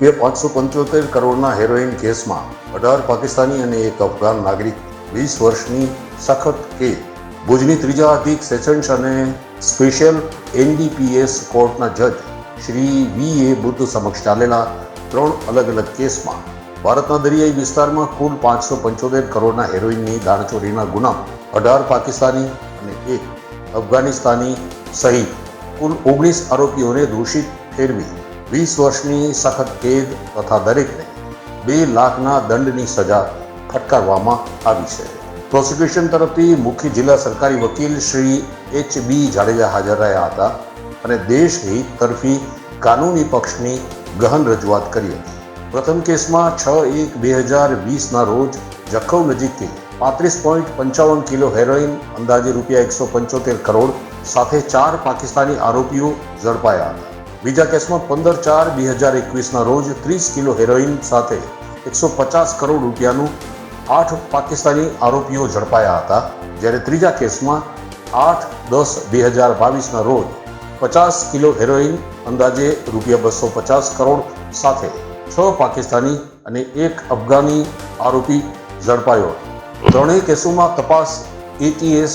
₹575 કરોડના હેરોઇન કેસમાં 18 પાકિસ્તાની અને એક અફઘાન નાગરિક 20 વર્ષની સખત કેદ. ભુજની ત્રીજા અધિક સેશન્સ અને સ્પેશિયલ NDPS કોર્ટના જજ શ્રી V.A. બુદ્ધ સમક્ષ ચાલેલા 3 અલગ અલગ કેસમાં ભારતના દરિયાઈ વિસ્તારમાં કુલ 575 કરોડના હેરોઇનની દાણચોરીના ગુનામાં 18 પાકિસ્તાની અને એક અફઘાનિસ્તાની સહિત કુલ 19 આરોપીઓને દોષિત ઠેરવી 20 વર્ષની સખત કેદ તથા દરેકને 2 લાખના દંડની સજા ફટકારવામાં આવી છે. પ્રોસિક્યુશન તરફથી મુખ્ય જિલ્લા સરકારી વકીલ શ્રી H.B. જાડેજા હાજર રહ્યા હતા અને દેશહિત તરફી કાનૂની પક્ષની ગહન રજૂઆત કરી હતી. પ્રથમ કેસમાં 6/1/2020ના રોજ જખૌ નજીકથી 35.55 કિલો હેરોઇન અંદાજે ₹175 કરોડ સાથે 4 પાકિસ્તાની આરોપીઓ ઝડપાયા હતા. બીજા કેસમાં 15/4/2021ના રોજ 30 કિલો હેરોઇન સાથે 150 કરોડ રૂપિયાનું 8 પાકિસ્તાની આરોપીઓ ઝડપાયા હતા. જ્યારે ત્રીજા કેસમાં 8/10/2022ના રોજ 50 કિલો હેરોઇન અંદાજે ₹250 કરોડ સાથે 6 પાકિસ્તાની અને 1 અફઘાની આરોપી ઝડપાયો. ત્રણેય કેસોમાં તપાસ ATS,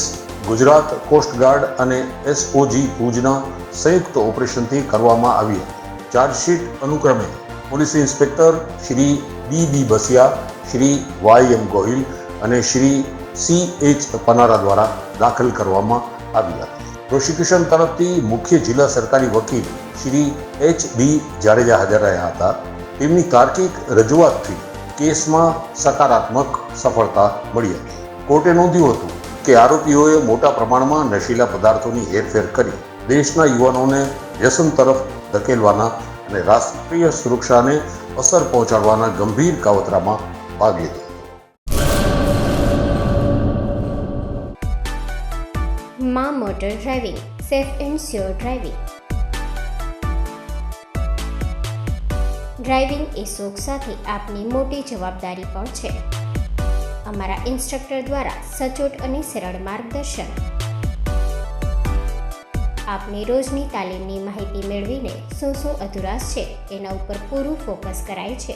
ગુજરાત કોસ્ટગાર્ડ અને SOG ભુજના સંયુક્ત ઓપરેશનથી કરવામાં આવી હતી. ચાર્જશીટ અનુક્રમે police inspector Shri B.B. Basiya, Shri Y.M. Gohil અને શ્રી C.H. પનારા દ્વારા દાખલ કરવામાં આવી હતી. પ્રોસિક્યુશન તરફથી મુખ્ય જિલ્લા સરકારી વકીલ શ્રી H.B. જાડેજા હાજર રહ્યા હતા. તેમની તાર્કિક રજૂઆતથી કેસમાં સકારાત્મક સફળતા મળી હતી. કોર્ટે નોંધ્યું હતું કે આરોપીઓએ મોટા પ્રમાણમાં નશીલા પદાર્થોની હેરફેર કરી દેશના યુવાનોને વ્યસન તરફ ધકેલવાના અને રાષ્ટ્રીય સુરક્ષાને અસર પહોંચાડવાના ગંભીર કાવતરામાં ભાગ લીધો. માં motor driving, safe and sure driving. Driving એ શોખ સાથે આપની મોટી જવાબદારી પણ છે. અમારા ઇન્સ્ટ્રક્ટર દ્વારા સચોટ અને સરળ માર્ગદર્શન. આપની રોજની તાલીમની માહિતી મેળવીને શું અધુરાશ છે એના ઉપર પૂરું ફોકસ કરાય છે.